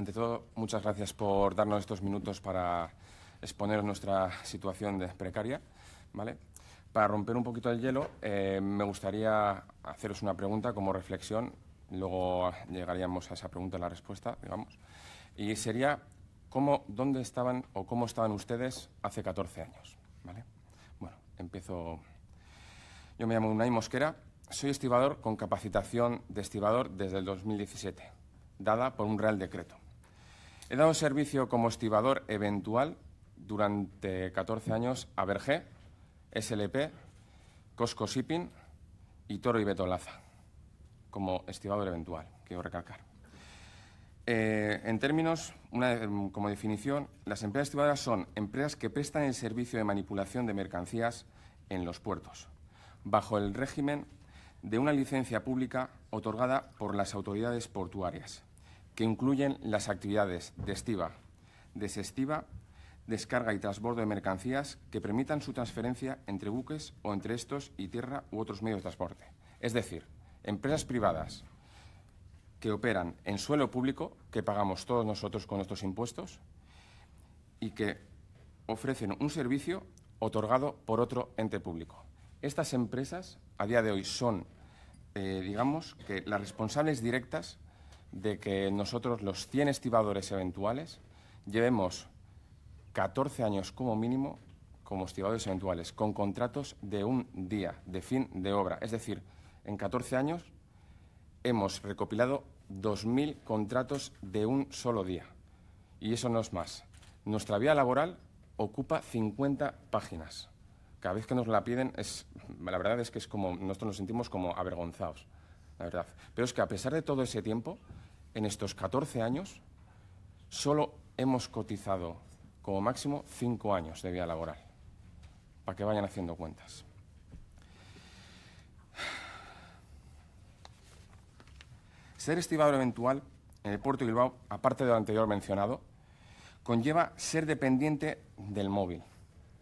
ante todo, muchas gracias por darnos estos minutos para exponer nuestra situación precaria, ¿vale? Para romper un poquito el hielo, me gustaría haceros una pregunta como reflexión, luego llegaríamos a esa pregunta, a la respuesta, digamos, y sería dónde estaban o cómo estaban ustedes hace 14 años, ¿vale? Bueno, empiezo. Yo me llamo Unai Mosquera, soy estibador con capacitación de estibador desde el 2017, dada por un Real Decreto. He dado servicio como estibador eventual durante 14 años a Bergé, SLP, Cosco Shipping y Toro y Betolaza, como estibador eventual, quiero recalcar. En términos, como definición, las empresas estibadoras son empresas que prestan el servicio de manipulación de mercancías en los puertos, bajo el régimen de una licencia pública otorgada por las autoridades portuarias, que incluyen las actividades de estiba, desestiva, descarga y transbordo de mercancías que permitan su transferencia entre buques o entre estos y tierra u otros medios de transporte. Es decir, empresas privadas que operan en suelo público, que pagamos todos nosotros con nuestros impuestos, y que ofrecen un servicio otorgado por otro ente público. Estas empresas, a día de hoy, son, digamos, que las responsables directas de que nosotros, los 100 estibadores eventuales, llevemos 14 años como mínimo como estibadores eventuales, con contratos de un día, de fin de obra. Es decir, en 14 años hemos recopilado 2.000 contratos de un solo día. Y eso no es más. Nuestra vía laboral ocupa 50 páginas. Cada vez que nos la piden, la verdad es que es como, nosotros nos sentimos como avergonzados, la verdad. Pero es que a pesar de todo ese tiempo, en estos 14 años, solo hemos cotizado como máximo 5 años de vida laboral, para que vayan haciendo cuentas. Ser estibador eventual en el puerto de Bilbao, aparte de lo anterior mencionado, conlleva ser dependiente del móvil.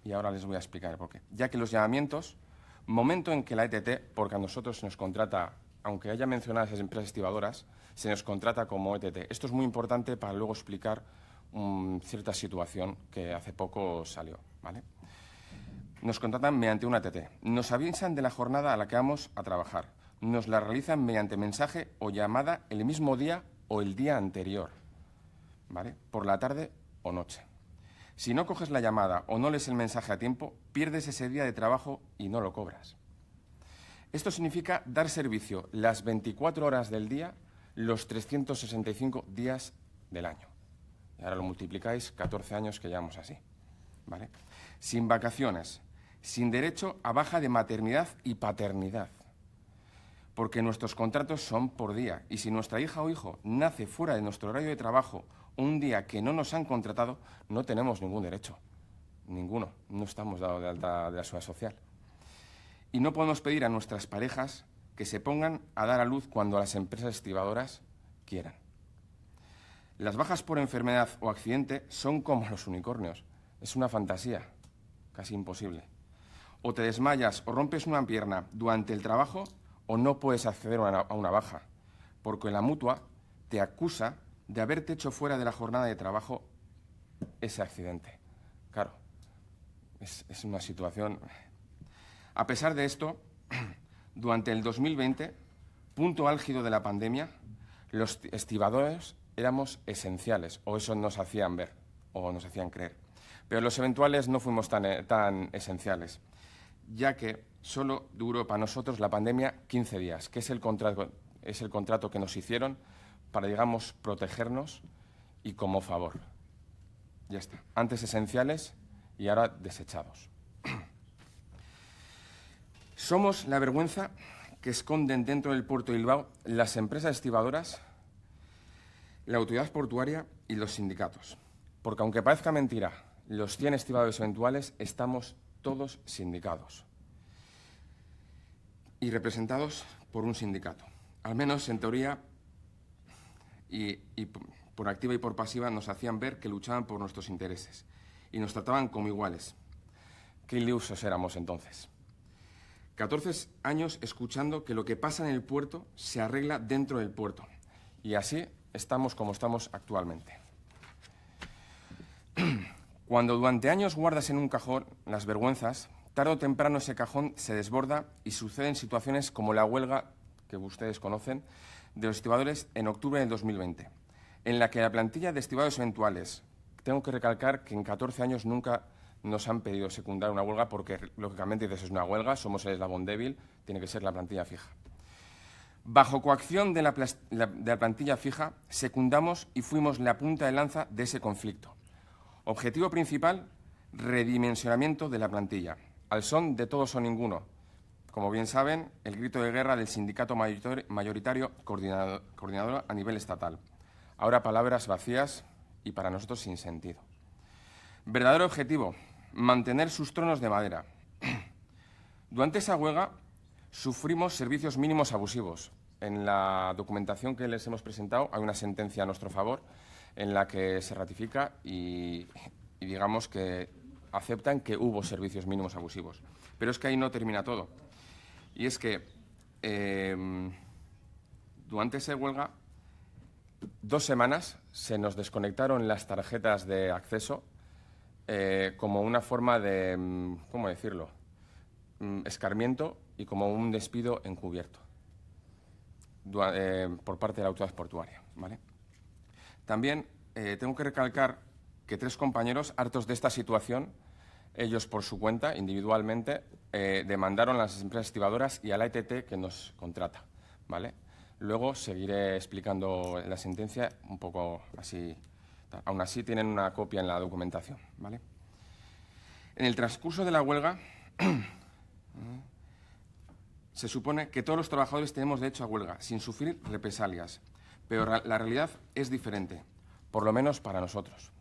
Y ahora les voy a explicar por qué. Ya que los llamamientos, momento en que la ETT, porque a nosotros se nos contrata, aunque haya mencionado esas empresas estibadoras, se nos contrata como ETT. Esto es muy importante para luego explicar cierta situación que hace poco salió, ¿vale? Nos contratan mediante una ETT. Nos avisan de la jornada a la que vamos a trabajar. Nos la realizan mediante mensaje o llamada el mismo día o el día anterior, ¿vale? Por la tarde o noche. Si no coges la llamada o no lees el mensaje a tiempo, pierdes ese día de trabajo y no lo cobras. Esto significa dar servicio las 24 horas del día, los 365 días del año. Y ahora lo multiplicáis, 14 años que llevamos así, ¿vale? Sin vacaciones, sin derecho a baja de maternidad y paternidad, porque nuestros contratos son por día y si nuestra hija o hijo nace fuera de nuestro horario de trabajo un día que no nos han contratado, no tenemos ningún derecho, ninguno, no estamos dados de alta de la seguridad social. Y no podemos pedir a nuestras parejas que se pongan a dar a luz cuando las empresas estibadoras quieran. Las bajas por enfermedad o accidente son como los unicornios, es una fantasía, casi imposible. O te desmayas o rompes una pierna durante el trabajo o no puedes acceder a una baja, porque la mutua te acusa de haberte hecho fuera de la jornada de trabajo ese accidente. Claro, es una situación. A pesar de esto, durante el 2020, punto álgido de la pandemia, los estibadores éramos esenciales, o eso nos hacían ver, o nos hacían creer. Pero los eventuales no fuimos tan esenciales, ya que solo duró para nosotros la pandemia 15 días, que es el contrato que nos hicieron para, digamos, protegernos y como favor. Ya está. Antes esenciales y ahora desechados. Somos la vergüenza que esconden dentro del puerto de Bilbao las empresas estibadoras, la autoridad portuaria y los sindicatos. Porque aunque parezca mentira, los 100 estibadores eventuales estamos todos sindicados y representados por un sindicato. Al menos en teoría y por activa y por pasiva nos hacían ver que luchaban por nuestros intereses y nos trataban como iguales. Qué ilusos éramos entonces. 14 años escuchando que lo que pasa en el puerto se arregla dentro del puerto. Y así estamos como estamos actualmente. Cuando durante años guardas en un cajón las vergüenzas, tarde o temprano ese cajón se desborda y suceden situaciones como la huelga, que ustedes conocen, de los estibadores en octubre del 2020, en la que la plantilla de estibadores eventuales, tengo que recalcar que en 14 años nunca nos han pedido secundar una huelga porque, lógicamente, dices, es una huelga, somos el eslabón débil, tiene que ser la plantilla fija. Bajo coacción de la plantilla fija, secundamos y fuimos la punta de lanza de ese conflicto. Objetivo principal, redimensionamiento de la plantilla, al son de todos o ninguno. Como bien saben, el grito de guerra del sindicato mayoritario coordinador a nivel estatal. Ahora palabras vacías y para nosotros sin sentido. Verdadero objetivo, mantener sus tronos de madera. Durante esa huelga sufrimos servicios mínimos abusivos. En la documentación que les hemos presentado hay una sentencia a nuestro favor en la que se ratifica y digamos que aceptan que hubo servicios mínimos abusivos. Pero es que ahí no termina todo. Y es que durante esa huelga, 2 semanas se nos desconectaron las tarjetas de acceso como una forma de, ¿cómo decirlo?, escarmiento y como un despido encubierto por parte de la autoridad portuaria, ¿vale? También tengo que recalcar que 3 compañeros, hartos de esta situación, ellos por su cuenta, individualmente, demandaron a las empresas estibadoras y a la ETT que nos contrata, ¿vale? Luego seguiré explicando la sentencia un poco así. Aún así tienen una copia en la documentación, ¿vale? En el transcurso de la huelga se supone que todos los trabajadores tenemos derecho a huelga sin sufrir represalias, pero la realidad es diferente, por lo menos para nosotros.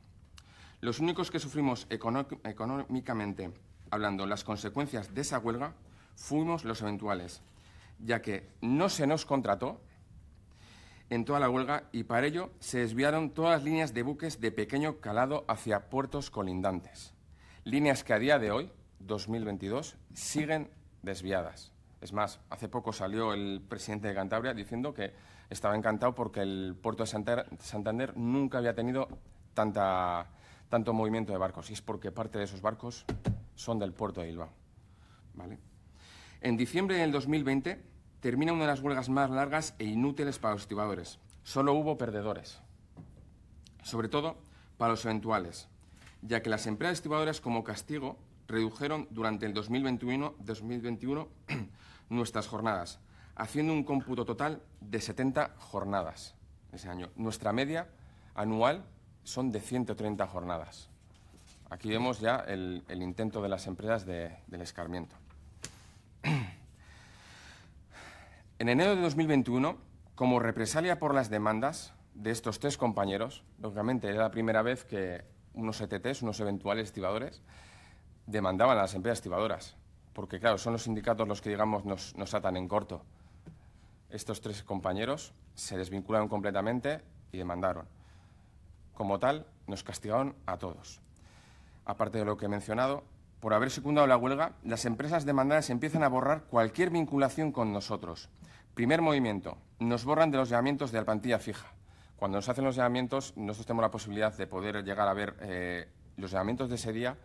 Los únicos que sufrimos económicamente hablando las consecuencias de esa huelga fuimos los eventuales, ya que no se nos contrató en toda la huelga y para ello se desviaron todas las líneas de buques de pequeño calado hacia puertos colindantes. Líneas que a día de hoy, 2022, siguen desviadas. Es más, hace poco salió el presidente de Cantabria diciendo que estaba encantado porque el puerto de Santander nunca había tenido tanto movimiento de barcos, y es porque parte de esos barcos son del puerto de Bilbao, ¿vale? En diciembre del 2020 termina una de las huelgas más largas e inútiles para los estibadores. Solo hubo perdedores, sobre todo para los eventuales, ya que las empresas estibadoras como castigo redujeron durante el 2021 nuestras jornadas, haciendo un cómputo total de 70 jornadas ese año. Nuestra media anual son de 130 jornadas. Aquí vemos ya el intento de las empresas del escarmiento. En enero de 2021, como represalia por las demandas de estos 3 compañeros, lógicamente era la primera vez que unos ETTs, unos eventuales estibadores, demandaban a las empresas estibadoras, porque claro, son los sindicatos los que, digamos, nos atan en corto. Estos 3 compañeros se desvincularon completamente y demandaron. Como tal, nos castigaron a todos. Aparte de lo que he mencionado, por haber secundado la huelga, las empresas demandadas empiezan a borrar cualquier vinculación con nosotros. Primer movimiento, nos borran de los llamamientos de la plantilla fija. Cuando nos hacen los llamamientos, nosotros tenemos la posibilidad de poder llegar a ver los llamamientos de ese día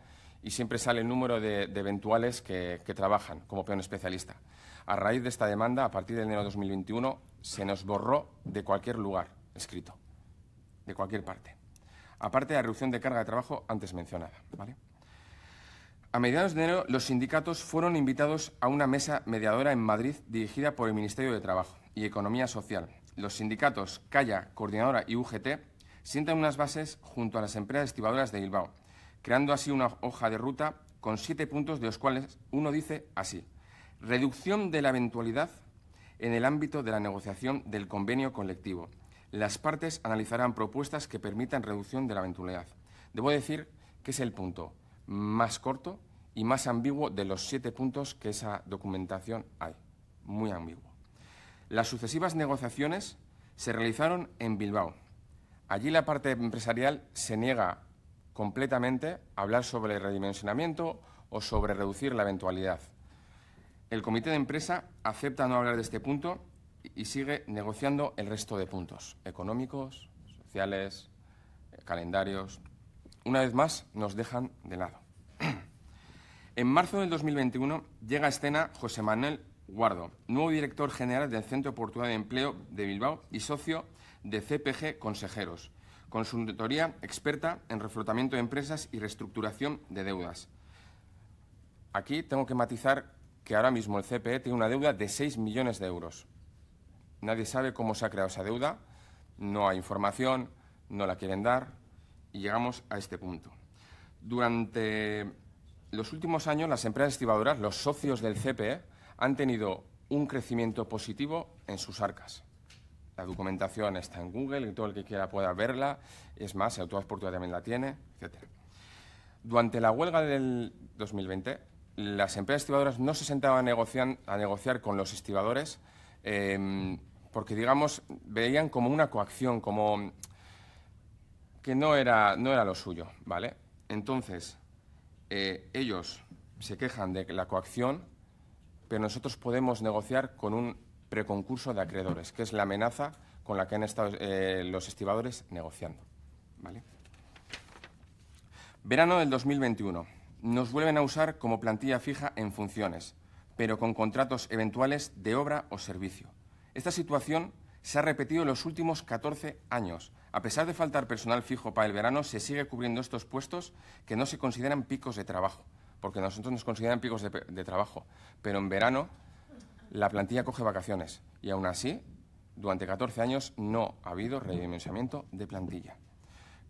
y siempre sale el número de eventuales que trabajan como peón especialista. A raíz de esta demanda, a partir de enero de 2021, se nos borró de cualquier lugar escrito, de cualquier parte. Aparte de la reducción de carga de trabajo antes mencionada, ¿vale? A mediados de enero, los sindicatos fueron invitados a una mesa mediadora en Madrid dirigida por el Ministerio de Trabajo y Economía Social. Los sindicatos Calla, Coordinadora y UGT sientan unas bases junto a las empresas estibadoras de Bilbao, creando así una hoja de ruta con 7 puntos, de los cuales uno dice así: reducción de la eventualidad en el ámbito de la negociación del convenio colectivo. Las partes analizarán propuestas que permitan reducción de la eventualidad. Debo decir que es el punto más corto y más ambiguo de los 7 puntos que esa documentación hay. Muy ambiguo. Las sucesivas negociaciones se realizaron en Bilbao. Allí la parte empresarial se niega completamente a hablar sobre el redimensionamiento o sobre reducir la eventualidad. El comité de empresa acepta no hablar de este punto y sigue negociando el resto de puntos económicos, sociales, calendarios. Una vez más, nos dejan de lado. En marzo del 2021 llega a escena José Manuel Guardo, nuevo director general del Centro Portuario de Empleo de Bilbao y socio de CPG Consejeros, consultoría experta en reflotamiento de empresas y reestructuración de deudas. Aquí tengo que matizar que ahora mismo el CPE tiene una deuda de 6 millones de euros. Nadie sabe cómo se ha creado esa deuda, no hay información, no la quieren dar y llegamos a este punto. Durante los últimos años, las empresas estibadoras, los socios del CPE, han tenido un crecimiento positivo en sus arcas. La documentación está en Google y todo el que quiera pueda verla. Es más, el Autobús Portuario también la tiene, etc. Durante la huelga del 2020, las empresas estibadoras no se sentaban a negociar con los estibadores porque, digamos, veían como una coacción, como que no era lo suyo, ¿vale? Entonces, ellos se quejan de la coacción, pero nosotros podemos negociar con un preconcurso de acreedores, que es la amenaza con la que han estado los estibadores negociando, ¿vale? Verano del 2021. Nos vuelven a usar como plantilla fija en funciones, pero con contratos eventuales de obra o servicio. Esta situación se ha repetido en los últimos 14 años. A pesar de faltar personal fijo para el verano, se sigue cubriendo estos puestos que no se consideran picos de trabajo, porque nosotros nos consideran picos de trabajo, pero en verano la plantilla coge vacaciones y aún así, durante 14 años no ha habido redimensionamiento de plantilla.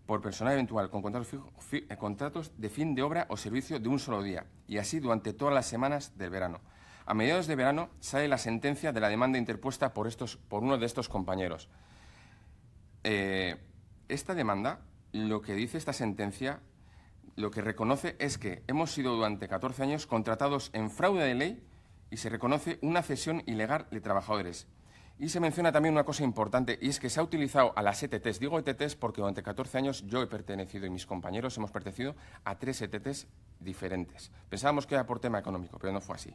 Por personal eventual con contratos de fin de obra o servicio de un solo día, y así durante todas las semanas del verano. A mediados de verano sale la sentencia de la demanda interpuesta por uno de estos compañeros. Esta demanda, lo que dice esta sentencia, lo que reconoce es que hemos sido durante 14 años contratados en fraude de ley y se reconoce una cesión ilegal de trabajadores. Y se menciona también una cosa importante, y es que se ha utilizado a las ETTs. Digo ETTs porque durante 14 años yo he pertenecido y mis compañeros hemos pertenecido a 3 ETTs diferentes. Pensábamos que era por tema económico, pero no fue así.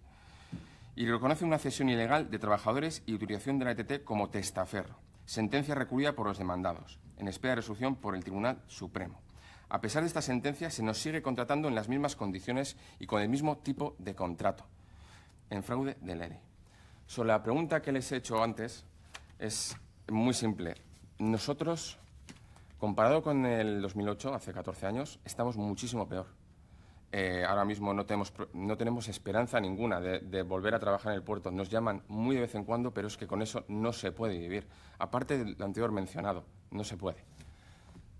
Y reconoce una cesión ilegal de trabajadores y utilización de la ETT como testaferro. Sentencia recurrida por los demandados, en espera de resolución por el Tribunal Supremo. A pesar de esta sentencia, se nos sigue contratando en las mismas condiciones y con el mismo tipo de contrato, en fraude de ley. Sobre la pregunta que les he hecho antes, es muy simple. Nosotros, comparado con el 2008, hace 14 años, estamos muchísimo peor. Ahora mismo no tenemos esperanza ninguna de volver a trabajar en el puerto. Nos llaman muy de vez en cuando, pero es que con eso no se puede vivir. Aparte del anterior mencionado, no se puede.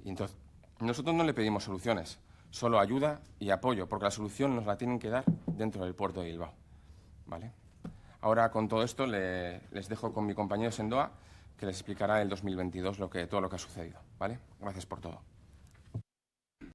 Y entonces, nosotros no le pedimos soluciones, solo ayuda y apoyo, porque la solución nos la tienen que dar dentro del puerto de Bilbao, ¿vale? Ahora, con todo esto, les dejo con mi compañero Sendoa, que les explicará el 2022 todo lo que ha sucedido, ¿vale? Gracias por todo.